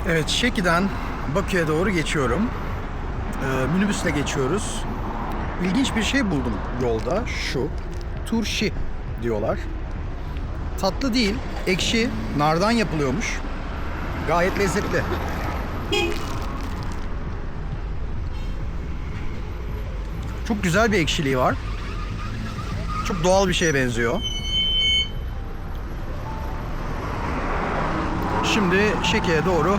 Evet, Şeki'den Bakü'ye doğru geçiyorum. Minibüsle geçiyoruz. İlginç bir şey buldum yolda. Şu, turşi diyorlar. Tatlı değil, ekşi, nardan yapılıyormuş. Gayet lezzetli. Çok güzel bir ekşiliği var. Çok doğal bir şeye benziyor. Şimdi Şeki'ye doğru...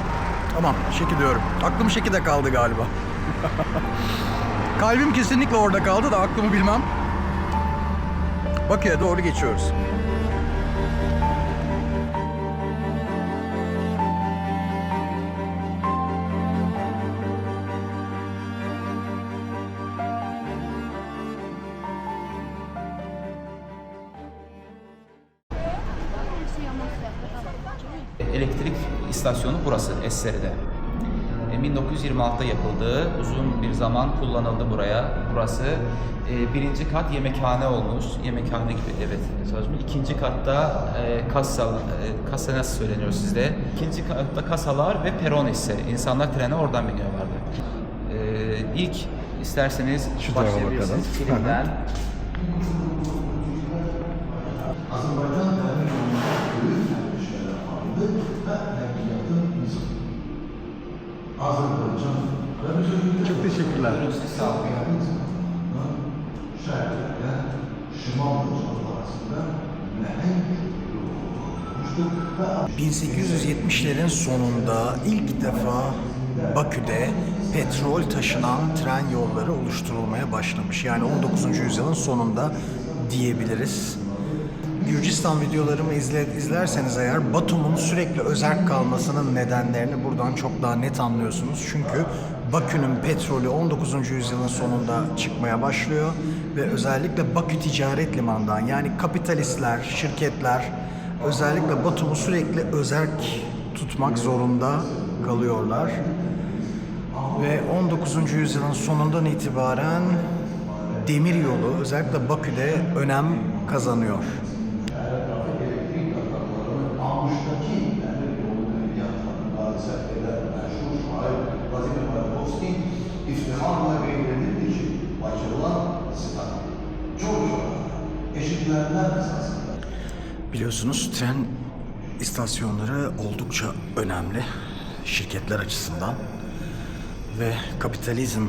Tamam, Şeki diyorum. Aklım Şeki'de kaldı galiba. Kalbim kesinlikle orada kaldı da aklımı bilmem. Bakü'ye doğru geçiyoruz. Elektrik istasyonu burası, Esseri'de. 1926'da yapıldı, uzun bir zaman kullanıldı buraya. Burası birinci kat yemekhane olmuş, yemekhane gibi evet çalışmış. İkinci katta kasa nasıl söyleniyor sizde? İkinci katta kasalar ve peron ise insanlar trene oradan biniyorlardı. İlk isterseniz şu tarafa bakalım. Filmden. Çok teşekkürler. 1870'lerin sonunda ilk defa Bakü'de petrol taşınan tren yolları oluşturulmaya başlamış. Yani 19. yüzyılın sonunda diyebiliriz. Gürcistan videolarımı izlerseniz eğer Batum'un sürekli özerk kalmasının nedenlerini buradan çok daha net anlıyorsunuz. Çünkü Bakü'nün petrolü 19. yüzyılın sonunda çıkmaya başlıyor ve özellikle Bakü Ticaret Limanı'ndan yani kapitalistler, şirketler özellikle Batum'u sürekli özerk tutmak zorunda kalıyorlar. Ve 19. yüzyılın sonundan itibaren demir yolu özellikle Bakü'de önem kazanıyor. Biliyorsunuz tren istasyonları oldukça önemli şirketler açısından ve kapitalizm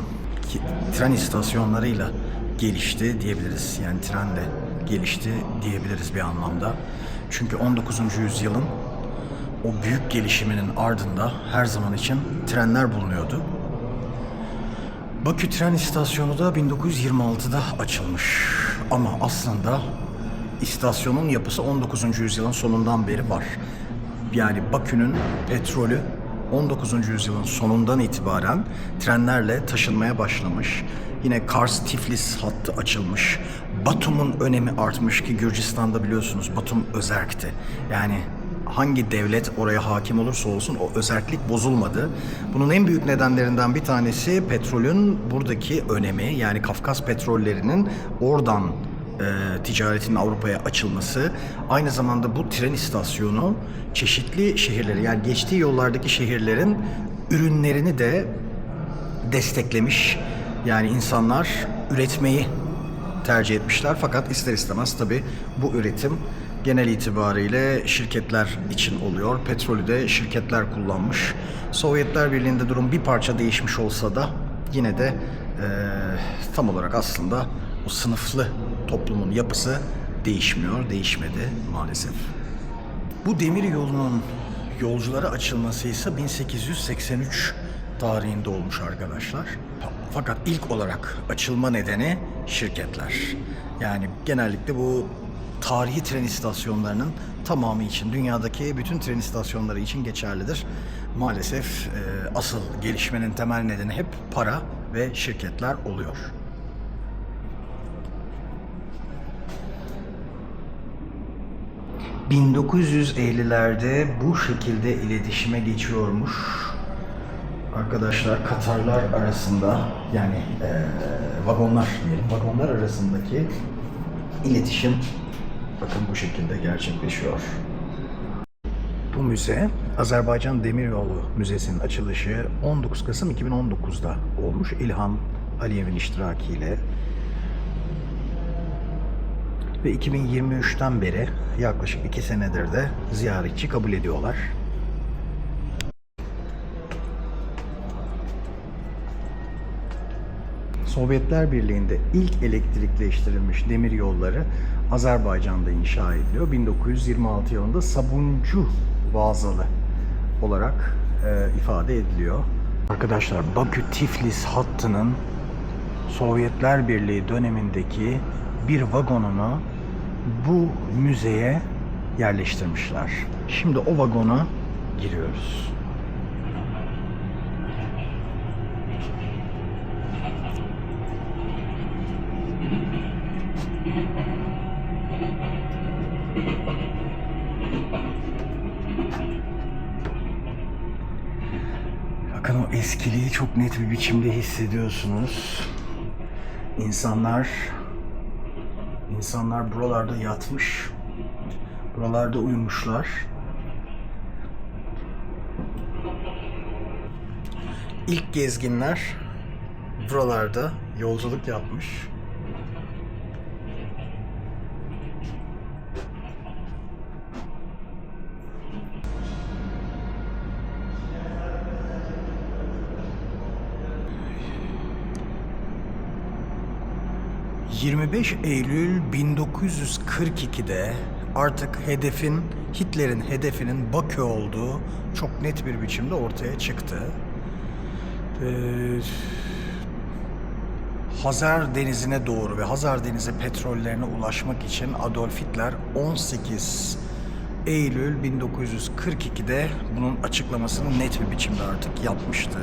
tren istasyonlarıyla gelişti diyebiliriz. Yani tren de gelişti diyebiliriz bir anlamda. Çünkü 19. yüzyılın o büyük gelişiminin ardında her zaman için trenler bulunuyordu. Bakü tren istasyonu da 1926'da açılmış. Ama aslında istasyonun yapısı 19. yüzyılın sonundan beri var. Yani Bakü'nün petrolü 19. yüzyılın sonundan itibaren trenlerle taşınmaya başlamış. Yine Kars-Tiflis hattı açılmış. Batum'un önemi artmış ki Gürcistan'da biliyorsunuz Batum özerkti. Yani hangi devlet oraya hakim olursa olsun o özerklik bozulmadı. Bunun en büyük nedenlerinden bir tanesi petrolün buradaki önemi. Yani Kafkas petrollerinin oradan ticaretin Avrupa'ya açılması. Aynı zamanda bu tren istasyonu çeşitli şehirleri yani geçtiği yollardaki şehirlerin ürünlerini de desteklemiş. Yani insanlar üretmeyi tercih etmişler fakat ister istemez tabii bu üretim genel itibariyle şirketler için oluyor. Petrolü de şirketler kullanmış. Sovyetler Birliği'nde durum bir parça değişmiş olsa da yine de tam olarak aslında o sınıflı toplumun yapısı değişmiyor, değişmedi maalesef. Bu demir yolunun yolculara açılması ise 1883 tarihinde olmuş arkadaşlar. Fakat ilk olarak açılma nedeni şirketler. Yani genellikle bu tarihi tren istasyonlarının tamamı için, dünyadaki bütün tren istasyonları için geçerlidir. Maalesef asıl gelişmenin temel nedeni hep para ve şirketler oluyor. ...1950'lerde bu şekilde iletişime geçiyormuş. Arkadaşlar Katarlar arasında yani vagonlar diyelim, vagonlar arasındaki iletişim bakın bu şekilde gerçekleşiyor. Bu müze, Azerbaycan Demiryolu Müzesi'nin açılışı 19 Kasım 2019'da olmuş. İlhan Aliyev'in iştirakiyle. Ve 2023'ten beri yaklaşık 2 senedir de ziyaretçi kabul ediyorlar. Sovyetler Birliği'nde ilk elektrikleştirilmiş demir yolları Azerbaycan'da inşa ediliyor. 1926 yılında Sabuncu Vağzalı olarak ifade ediliyor. Arkadaşlar, Bakü-Tiflis hattının Sovyetler Birliği dönemindeki bir vagonunu bu müzeye yerleştirmişler. Şimdi o vagona giriyoruz. Bakın, o eskiliği çok net bir biçimde hissediyorsunuz. İnsanlar buralarda yatmış, buralarda uyumuşlar. İlk gezginler buralarda yolculuk yapmış. ...25 Eylül 1942'de artık Hitler'in hedefinin Bakü olduğu çok net bir biçimde ortaya çıktı. Hazar Denizi'ne doğru ve Hazar Denizi petrollerine ulaşmak için Adolf Hitler 18 Eylül 1942'de bunun açıklamasını net bir biçimde artık yapmıştı.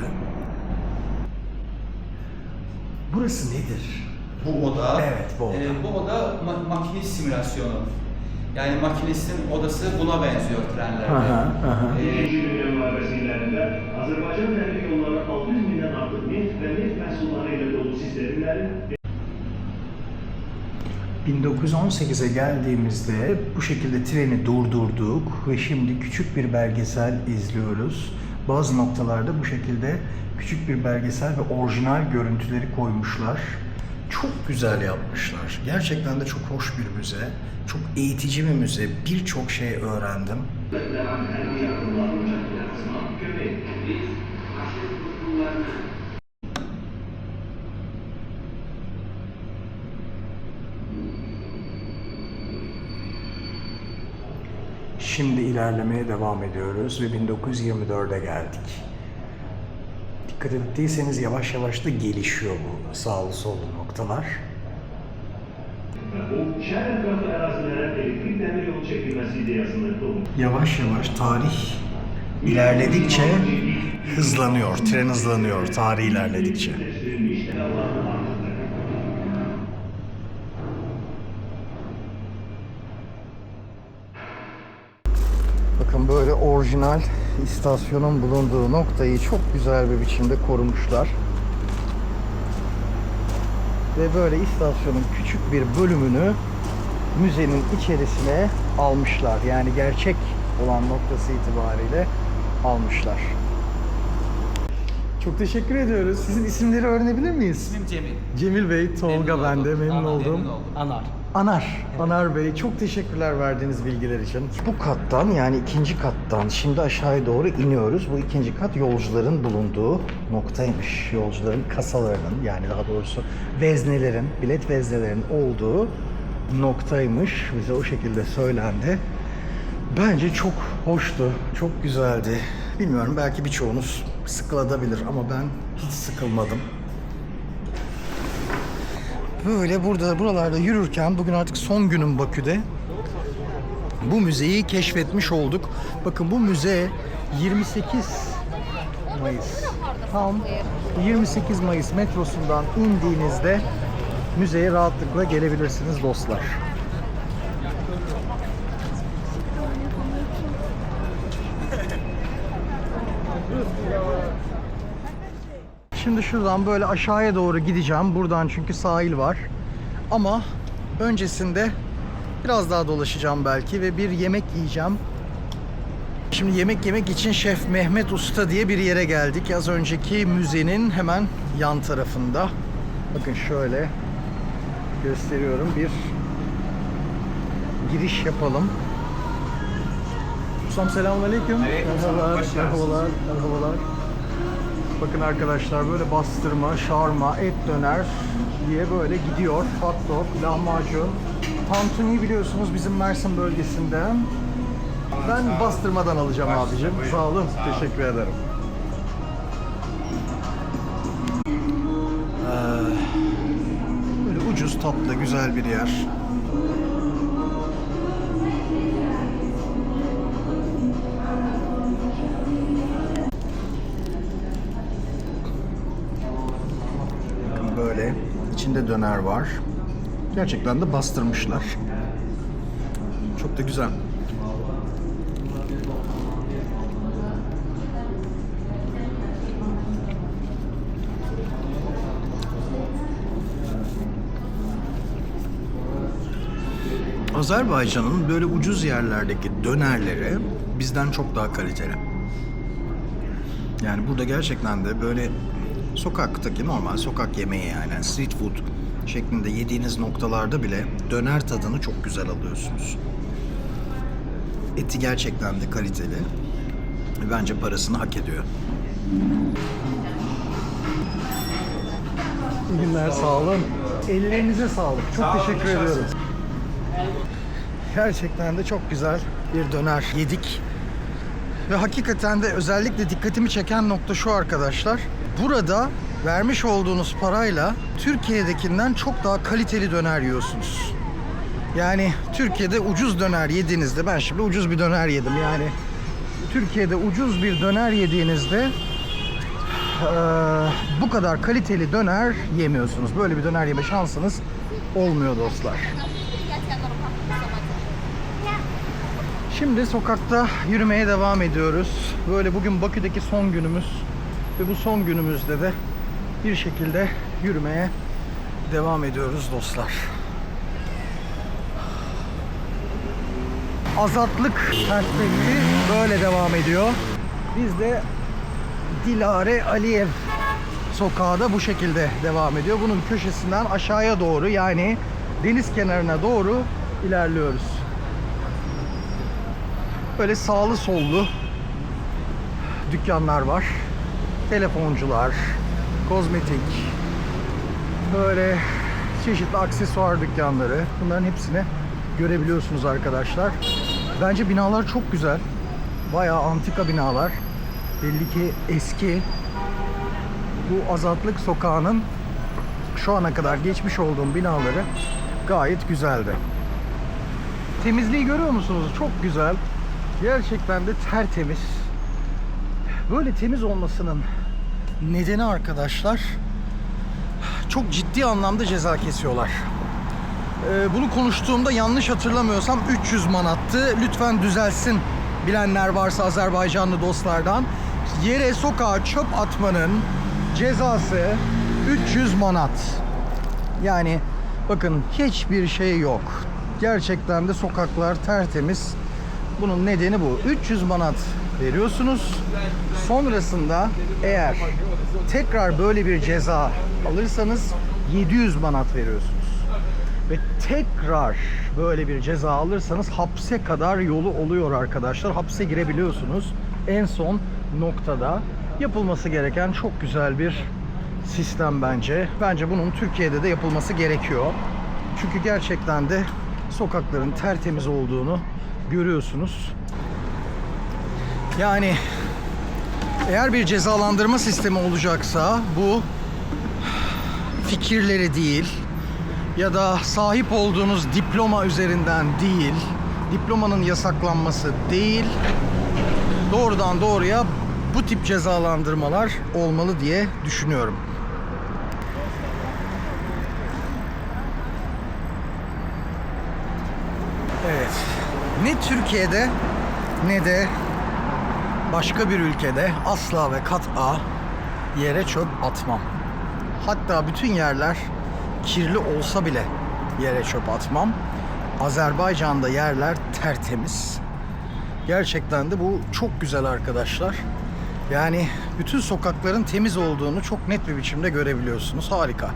Burası nedir? Bu oda, Evet, bu oda. Bu oda makinist simülasyonu. Yani makinistin odası buna benziyor trenlerde. Dünya mühendisliğinde Azerbaycan demir yolları 600 binden artık neft ve neft mahsullarıyla dolu sistemlerin 1918'e geldiğimizde bu şekilde treni durdurduk ve şimdi küçük bir belgesel izliyoruz. Bazı noktalarda bu şekilde küçük bir belgesel ve orijinal görüntüleri koymuşlar. Çok güzel yapmışlar. Gerçekten de çok hoş bir müze. Çok eğitici bir müze. Birçok şey öğrendim. Şimdi ilerlemeye devam ediyoruz ve 1924'e geldik. Dikkat ettiyseniz yavaş yavaş da gelişiyor bu sağlı sollu noktalar. bu şehir etrafı arazilere elektrik demir yolu çekilmesiyle yazılır. Yavaş yavaş tarih ilerledikçe hızlanıyor, tren hızlanıyor tarih ilerledikçe. Bakın, böyle orijinal istasyonun bulunduğu noktayı çok güzel bir biçimde korumuşlar. Ve böyle istasyonun küçük bir bölümünü müzenin içerisine almışlar. Yani gerçek olan noktası itibariyle almışlar. Çok teşekkür ediyoruz. Sizin isimleri öğrenebilir miyiz? İsmim Cemil. Cemil Bey, Tolga ben de memnun oldum. Anar. Anar Bey, çok teşekkürler verdiğiniz bilgiler için. Bu kattan, yani ikinci kattan şimdi aşağıya doğru iniyoruz. Bu ikinci kat yolcuların bulunduğu noktaymış. Yolcuların kasalarının, yani daha doğrusu veznelerin, bilet veznelerinin olduğu noktaymış. Bize o şekilde söylendi. Bence çok hoştu, çok güzeldi. Bilmiyorum, belki birçoğunuz sıkılabilir ama ben hiç sıkılmadım. Böyle buralarda yürürken, bugün artık son günüm Bakü'de, bu müzeyi keşfetmiş olduk. Bakın, bu müze 28 Mayıs, tam 28 Mayıs metrosundan indiğinizde müzeye rahatlıkla gelebilirsiniz dostlar. Şimdi şuradan böyle aşağıya doğru gideceğim. Buradan çünkü sahil var. Ama öncesinde biraz daha dolaşacağım belki ve bir yemek yiyeceğim. Şimdi yemek yemek için Şef Mehmet Usta diye bir yere geldik. Az önceki müzenin hemen yan tarafında. Bakın şöyle gösteriyorum. Bir giriş yapalım. Ustam selamünaleyküm. Merhabalar, merhabalar, merhabalar. Bakın arkadaşlar böyle bastırma, şarma, et döner diye böyle gidiyor. Hot dog, lahmacun. Tantuni biliyorsunuz bizim Mersin bölgesinden. Ben bastırmadan alacağım abicim. Sağ olun. Teşekkür ederim. Böyle ucuz, tatlı, güzel bir yer. Bakın böyle. İçinde döner var. Gerçekten de bastırmışlar. Çok da güzel. Azerbaycan'ın böyle ucuz yerlerdeki dönerleri bizden çok daha kaliteli. Yani burada gerçekten de böyle sokaktaki normal sokak yemeği yani street food şeklinde yediğiniz noktalarda bile döner tadını çok güzel alıyorsunuz. Eti gerçekten de kaliteli. Bence parasını hak ediyor. İyi günler, sağ olun. Ellerinize sağlık. Çok teşekkür ediyorum. Gerçekten de çok güzel bir döner yedik. Ve hakikaten de özellikle dikkatimi çeken nokta şu arkadaşlar. Burada vermiş olduğunuz parayla Türkiye'dekinden çok daha kaliteli döner yiyorsunuz. Yani Türkiye'de ucuz döner yediğinizde, ben şimdi ucuz bir döner yedim yani. Türkiye'de ucuz bir döner yediğinizde bu kadar kaliteli döner yemiyorsunuz. Böyle bir döner yeme şansınız olmuyor dostlar. Şimdi sokakta yürümeye devam ediyoruz. Böyle bugün Bakü'deki son günümüz ve bu son günümüzde de bir şekilde yürümeye devam ediyoruz dostlar. Azatlık perspektifi böyle devam ediyor. Biz de Dilare Aliyev sokağı da bu şekilde devam ediyor. Bunun köşesinden aşağıya doğru yani deniz kenarına doğru ilerliyoruz. Böyle sağlı sollu dükkanlar var. Telefoncular, kozmetik, böyle çeşitli aksesuar dükkanları. Bunların hepsini görebiliyorsunuz arkadaşlar. Bence binalar çok güzel. Bayağı antika binalar. Belli ki eski. Bu Azatlık Sokağı'nın şu ana kadar geçmiş olduğum binaları gayet güzeldi. Temizliği görüyor musunuz? Çok güzel. Gerçekten de tertemiz. Böyle temiz olmasının nedeni arkadaşlar çok ciddi anlamda ceza kesiyorlar. Bunu konuştuğumda yanlış hatırlamıyorsam 300 manattı. Lütfen düzelsin bilenler varsa Azerbaycanlı dostlardan. Yere sokağa çöp atmanın cezası 300 manat. Yani bakın hiçbir şey yok. Gerçekten de sokaklar tertemiz. Bunun nedeni bu. 300 manat veriyorsunuz. Sonrasında eğer tekrar böyle bir ceza alırsanız 700 manat veriyorsunuz. Ve tekrar böyle bir ceza alırsanız hapse kadar yolu oluyor arkadaşlar. Hapse girebiliyorsunuz. En son noktada yapılması gereken çok güzel bir sistem bence. Bence bunun Türkiye'de de yapılması gerekiyor. Çünkü gerçekten de sokakların tertemiz olduğunu görüyorsunuz. Yani eğer bir cezalandırma sistemi olacaksa bu fikirleri değil ya da sahip olduğunuz diploma üzerinden değil, diplomanın yasaklanması değil, doğrudan doğruya bu tip cezalandırmalar olmalı diye düşünüyorum. Evet. Ne Türkiye'de ne de başka bir ülkede asla ve kat'a yere çöp atmam. Hatta bütün yerler kirli olsa bile yere çöp atmam. Azerbaycan'da yerler tertemiz. Gerçekten de bu çok güzel arkadaşlar. Yani bütün sokakların temiz olduğunu çok net bir biçimde görebiliyorsunuz. Harika.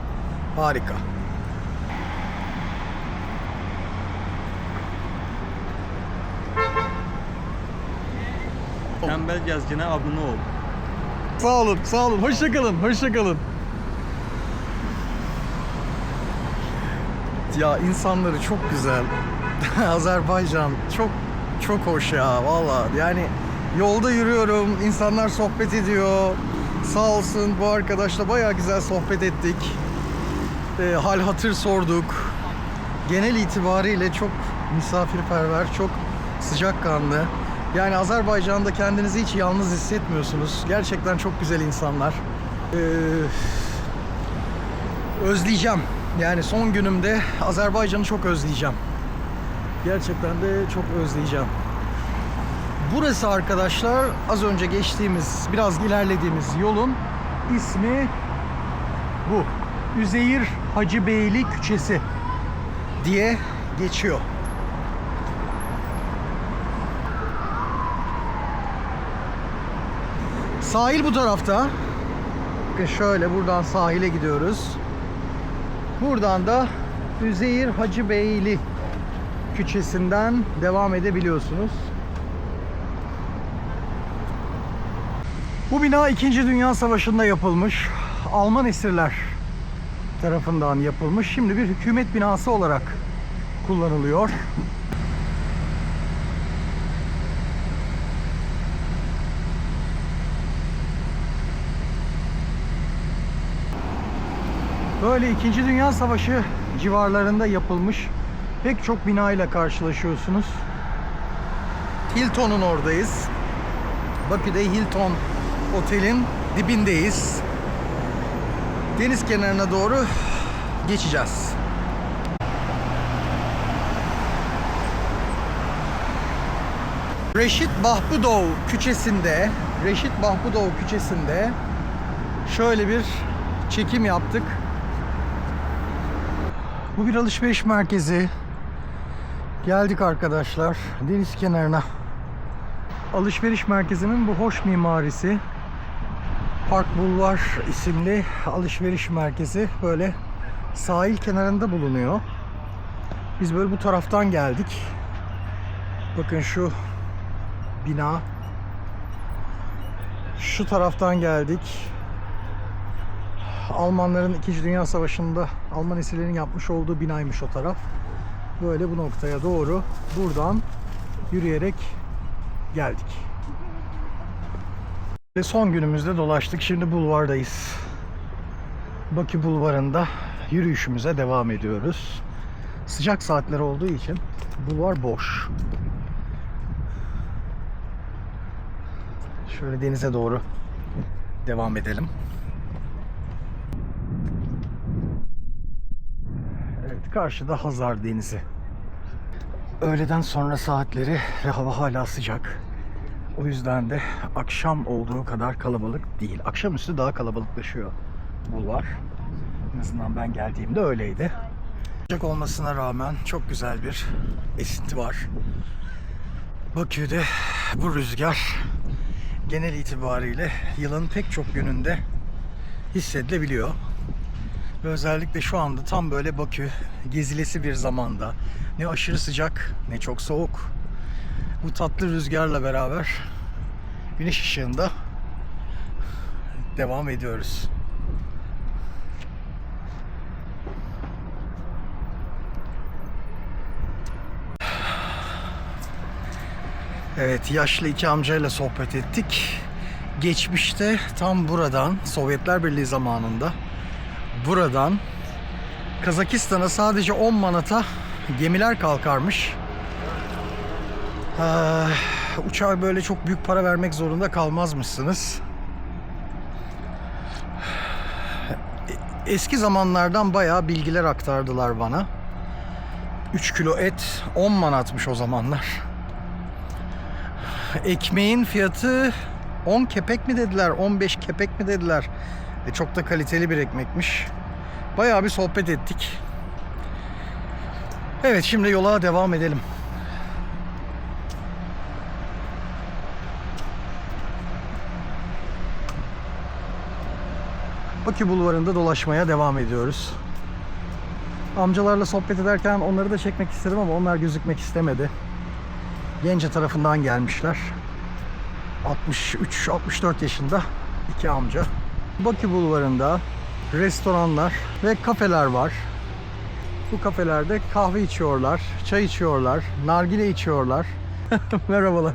Harika. Tembel Gezgin'e abone ol. Sağ olun, sağ olun. Hoşça kalın, hoşça kalın. Ya insanları çok güzel. Azerbaycan çok hoş ya vallahi. Yani yolda yürüyorum, insanlar sohbet ediyor. Sağ olsun bu arkadaşla bayağı güzel sohbet ettik. Hal hatır sorduk. Genel itibariyle çok misafirperver, çok sıcakkanlı. Yani Azerbaycan'da kendinizi hiç yalnız hissetmiyorsunuz. Gerçekten çok güzel insanlar. Özleyeceğim. Yani son günümde Azerbaycan'ı çok özleyeceğim. Gerçekten de çok özleyeceğim. Burası arkadaşlar az önce geçtiğimiz, biraz ilerlediğimiz yolun ismi bu. Üzeyir Hacıbeyli Küçesi diye geçiyor. Sahil bu tarafta. Bakın şöyle buradan sahile gidiyoruz. Buradan da Üzeyir Hacıbeyli Küçesi'nden devam edebiliyorsunuz. Bu bina 2. Dünya Savaşı'nda yapılmış. Alman esirler tarafından yapılmış. Şimdi bir hükümet binası olarak kullanılıyor. Böyle 2. Dünya Savaşı civarlarında yapılmış pek çok bina ile karşılaşıyorsunuz. Hilton'un oradayız. Bakü'de Hilton Otel'in dibindeyiz. Deniz kenarına doğru geçeceğiz. Reşit Bahbudov Küçesi'nde şöyle bir çekim yaptık. Bu bir alışveriş merkezi. Geldik arkadaşlar deniz kenarına. Alışveriş merkezinin bu hoş mimarisi. Park Bulvar isimli alışveriş merkezi böyle sahil kenarında bulunuyor. Biz böyle bu taraftan geldik. Bakın şu bina. Şu taraftan geldik. Almanların 2. Dünya Savaşı'nda Alman esirlerin yapmış olduğu binaymış o taraf. Böyle bu noktaya doğru buradan yürüyerek geldik. Ve son günümüzde dolaştık. Şimdi bulvardayız. Bakü Bulvarı'nda yürüyüşümüze devam ediyoruz. Sıcak saatler olduğu için bulvar boş. Şöyle denize doğru devam edelim. Evet, karşıda Hazar Denizi. Öğleden sonra saatleri ve hava hala sıcak. O yüzden de akşam olduğu kadar kalabalık değil. Akşamüstü daha kalabalıklaşıyor bulvar. En azından ben geldiğimde öyleydi. Sıcak olmasına rağmen çok güzel bir esinti var. Bakü'de bu rüzgar genel itibariyle yılın pek çok gününde hissedilebiliyor. Ve özellikle şu anda tam böyle Bakü gezilesi bir zamanda. Ne aşırı sıcak ne çok soğuk. Bu tatlı rüzgarla beraber güneş ışığında devam ediyoruz. Evet, yaşlı iki amcayla sohbet ettik. Geçmişte tam buradan, Sovyetler Birliği zamanında buradan Kazakistan'a sadece 10 manata gemiler kalkarmış. Uçağa böyle çok büyük para vermek zorunda kalmazmışsınız. Eski zamanlardan bayağı bilgiler aktardılar bana. 3 kilo et 10 manatmış o zamanlar. Ekmeğin fiyatı 10 kepek mi dediler, 15 kepek mi dediler. Çok da kaliteli bir ekmekmiş. Bayağı bir sohbet ettik. Evet, şimdi yola devam edelim. Bakü Bulvarı'nda dolaşmaya devam ediyoruz. Amcalarla sohbet ederken onları da çekmek istedim ama onlar gözükmek istemedi. Gence tarafından gelmişler. 63-64 yaşında iki amca. Bakü Bulvarı'nda restoranlar ve kafeler var. Bu kafelerde kahve içiyorlar, çay içiyorlar, nargile içiyorlar. Merhabalar.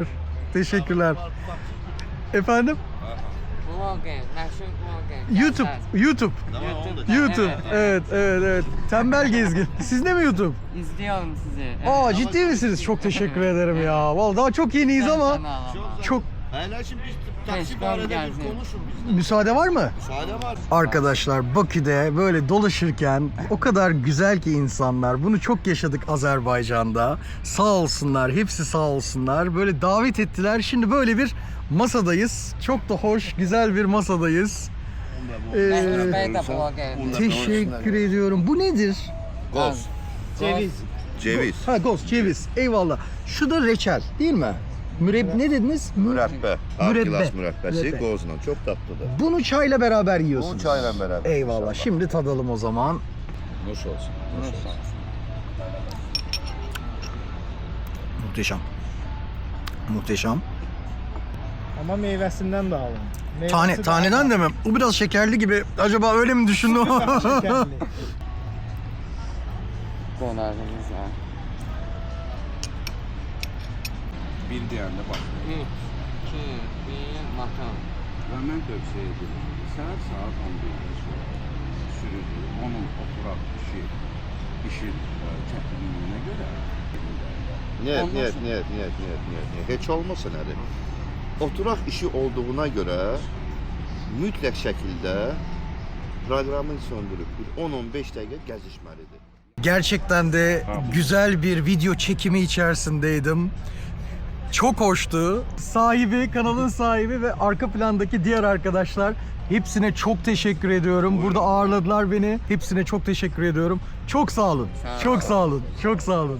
Teşekkürler. Efendim? Vlogger, meşhur vlogger. YouTube. Evet. Tembel gezgin. Siz de mi YouTube? İzliyorum sizi. Aa, ciddi misiniz? Çok teşekkür ederim ya. Vallahi daha çok yeniyiz ama çok Hele şimdi biz taksi Keşke barede gelsin. bir konuşun biz. müsaade var mı? Müsaade var. Arkadaşlar, Bakü'de böyle dolaşırken o kadar güzel ki insanlar. Bunu çok yaşadık Azerbaycan'da. Sağ olsunlar, hepsi sağ olsunlar. Böyle davet ettiler. Şimdi böyle bir masadayız. Çok da hoş, güzel bir masadayız. Ben de vlogger. Teşekkür ediyorum. Bu nedir? Goz. Ceviz. Ha, goz, ceviz. Eyvallah. Şu da reçel, değil mi? Ne dediniz? Mürebbe. Mürebbe. Arkadaş mürebbesi Mürebbe. gozla. Çok tatlıdır. Bunu çayla beraber yiyorsunuz. Bunu çayla beraber. Eyvallah. inşallah. Şimdi tadalım o zaman. Nuş olsun. Muhteşem. Muhteşem. Ama meyvesinden de alın. Taneden de mi? O biraz şekerli gibi. Acaba öyle mi düşündüm? Konağımız var. Bir deyəndə bax, 3, 2, 1, makan. və mən tövsiyə edirəm. Saat 11-də sürüdür. Onun oturaq işin çətinliyinə görə Niyet. Heç olmasa nədir? Oturaq işi olduğuna görə mütləq şəkildə proqramı söndürüb bir 10-15 dəqiqə gəzişməlidir. Gerçekten de güzel bir video çekimi içerisindeydim. Çok hoştu. Sahibi, kanalın sahibi ve arka plandaki diğer arkadaşlar, hepsine çok teşekkür ediyorum. Burada ağırladılar beni. Hepsine çok teşekkür ediyorum. Çok sağ olun. Çok sağ olun. Çok sağ olun.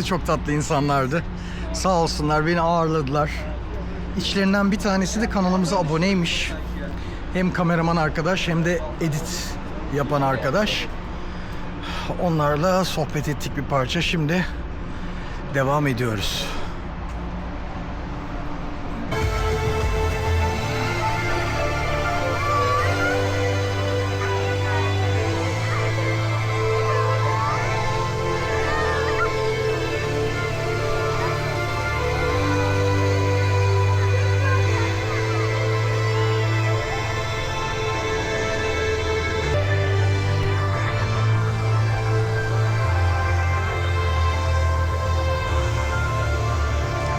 Çok tatlı insanlardı. Sağ olsunlar, beni ağırladılar. İçlerinden bir tanesi de kanalımıza aboneymiş. Hem kameraman arkadaş hem de edit yapan arkadaş. Onlarla sohbet ettik bir parça. Şimdi devam ediyoruz.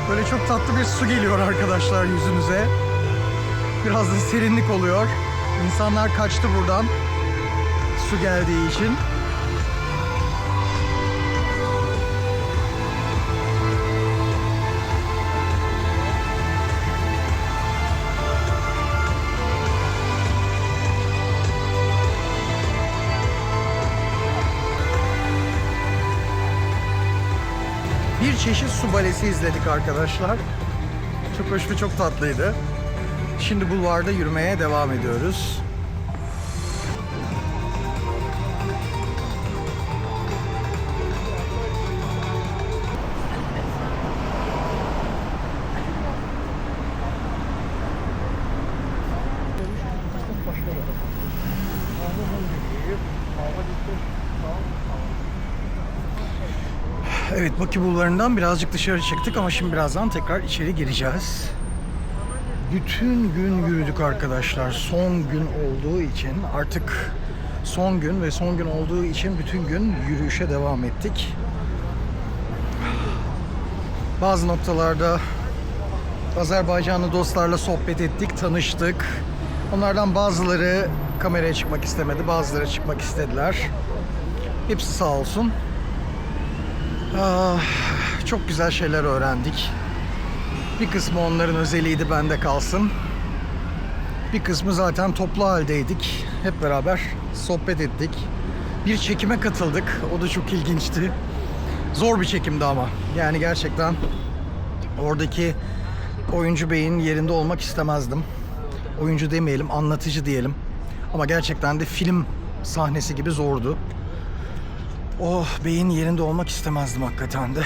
Böyle çok tatlı bir su geliyor arkadaşlar yüzünüze. Biraz da serinlik oluyor. İnsanlar kaçtı buradan su geldiği için. Bir çeşit su balesi izledik arkadaşlar. Çok hoş ve çok tatlıydı. Şimdi bulvarda yürümeye devam ediyoruz. Evet, Bakü Bulvarı'ndan birazcık dışarı çıktık ama şimdi birazdan tekrar içeri gireceğiz. Bütün gün yürüdük arkadaşlar. Son gün olduğu için artık son gün ve son gün olduğu için bütün gün yürüyüşe devam ettik. Bazı noktalarda Azerbaycanlı dostlarla sohbet ettik, tanıştık. Onlardan bazıları kameraya çıkmak istemedi, bazıları çıkmak istediler. Hepsi sağ olsun. Çok güzel şeyler öğrendik. Bir kısmı onların özeliydi, bende kalsın. Bir kısmı zaten toplu haldeydik. Hep beraber sohbet ettik. Bir çekime katıldık. O da çok ilginçti. Zor bir çekimdi ama. Yani gerçekten oradaki oyuncu beyin yerinde olmak istemezdim. Oyuncu demeyelim, anlatıcı diyelim. Ama gerçekten de film sahnesi gibi zordu. Oh, beyin yerinde olmak istemezdim hakikaten de.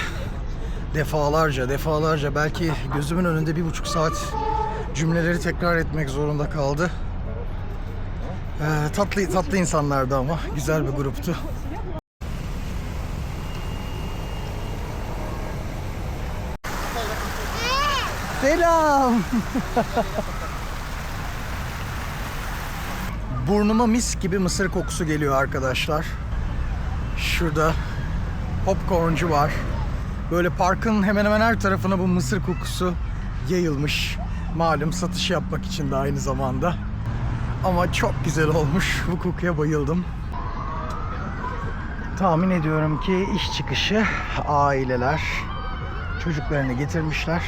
Defalarca belki gözümün önünde 1,5 saat cümleleri tekrar etmek zorunda kaldı. Tatlı insanlardı ama güzel bir gruptu. Selam. Burnuma mis gibi mısır kokusu geliyor arkadaşlar. Şurada popcorncu var. Böyle parkın hemen hemen her tarafına bu mısır kokusu yayılmış. Malum satış yapmak için de aynı zamanda. Ama çok güzel olmuş. Bu kokuya bayıldım. Tahmin ediyorum ki iş çıkışı aileler çocuklarını getirmişler.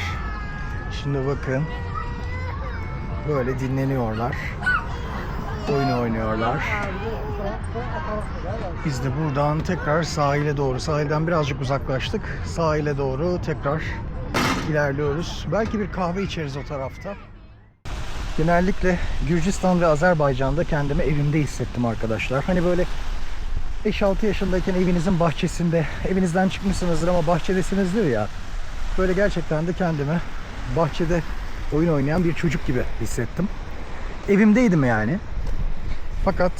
Şimdi bakın. Böyle dinleniyorlar. Oyun oynuyorlar. Biz de buradan tekrar sahile doğru, sahilden birazcık uzaklaştık. Sahile doğru tekrar ilerliyoruz. Belki bir kahve içeriz o tarafta. Genellikle Gürcistan ve Azerbaycan'da kendimi evimde hissettim arkadaşlar. Hani böyle 5-6 yaşındayken evinizin bahçesinde, evinizden çıkmışsınızdır ama bahçedesinizdir ya. Böyle gerçekten de kendimi bahçede oyun oynayan bir çocuk gibi hissettim. Evimdeydim yani. Fakat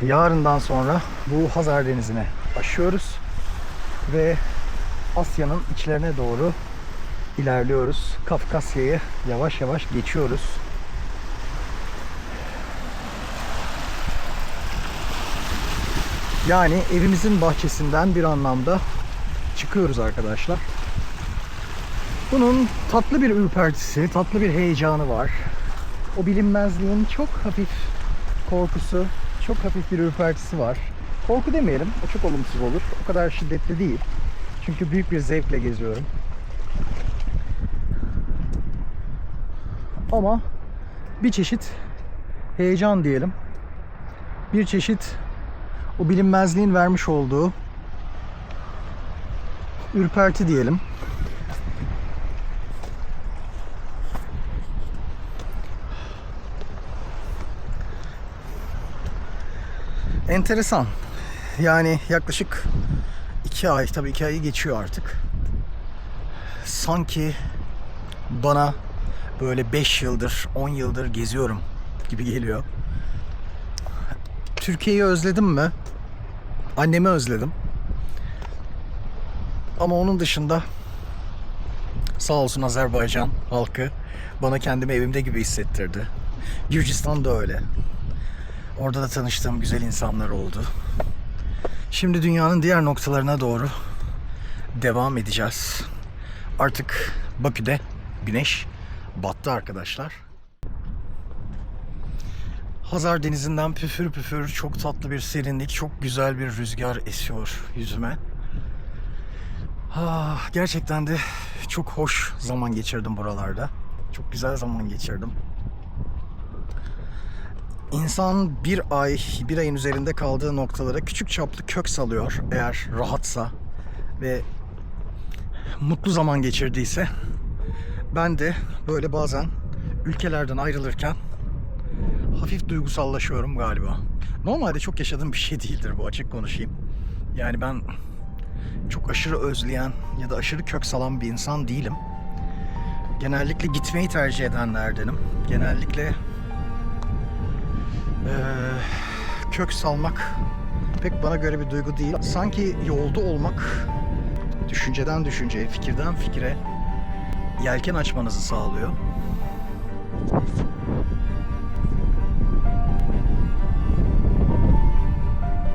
yarından sonra bu Hazar Denizi'ne aşıyoruz ve Asya'nın içlerine doğru ilerliyoruz. Kafkasya'yı yavaş yavaş geçiyoruz. Yani evimizin bahçesinden bir anlamda çıkıyoruz arkadaşlar. Bunun tatlı bir ürpertisi, tatlı bir heyecanı var. O bilinmezliğin çok hafif korkusu, çok hafif bir ürpertisi var. Korku demeyelim, o çok olumsuz olur. O kadar şiddetli değil. Çünkü büyük bir zevkle geziyorum. Ama bir çeşit heyecan diyelim. Bir çeşit o bilinmezliğin vermiş olduğu ürperti diyelim. Enteresan. Yani yaklaşık 2 ay, tabii 2 ayı geçiyor artık. Sanki bana böyle 5 yıldır, 10 yıldır geziyorum gibi geliyor. Türkiye'yi özledim mi? Annemi özledim. Ama onun dışında sağ olsun Azerbaycan halkı bana kendimi evimde gibi hissettirdi. Gürcistan da öyle. Orada da tanıştığım güzel insanlar oldu. Şimdi dünyanın diğer noktalarına doğru devam edeceğiz. Artık Bakü'de güneş battı arkadaşlar. Hazar Denizi'nden püfür püfür çok tatlı bir serinlik, çok güzel bir rüzgar esiyor yüzüme. Gerçekten de çok hoş zaman geçirdim buralarda. Çok güzel zaman geçirdim. İnsan bir ayın üzerinde kaldığı noktalara küçük çaplı kök salıyor eğer rahatsa ve mutlu zaman geçirdiyse. Ben de böyle bazen ülkelerden ayrılırken hafif duygusallaşıyorum galiba. Normalde çok yaşadığım bir şey değildir bu, açık konuşayım. Yani ben çok aşırı özleyen ya da aşırı kök salan bir insan değilim. Genellikle gitmeyi tercih edenlerdenim. Genellikle kök salmak pek bana göre bir duygu değil. Sanki yolda olmak düşünceden düşünceye, fikirden fikire yelken açmanızı sağlıyor.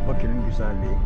Bakü'nün güzelliği.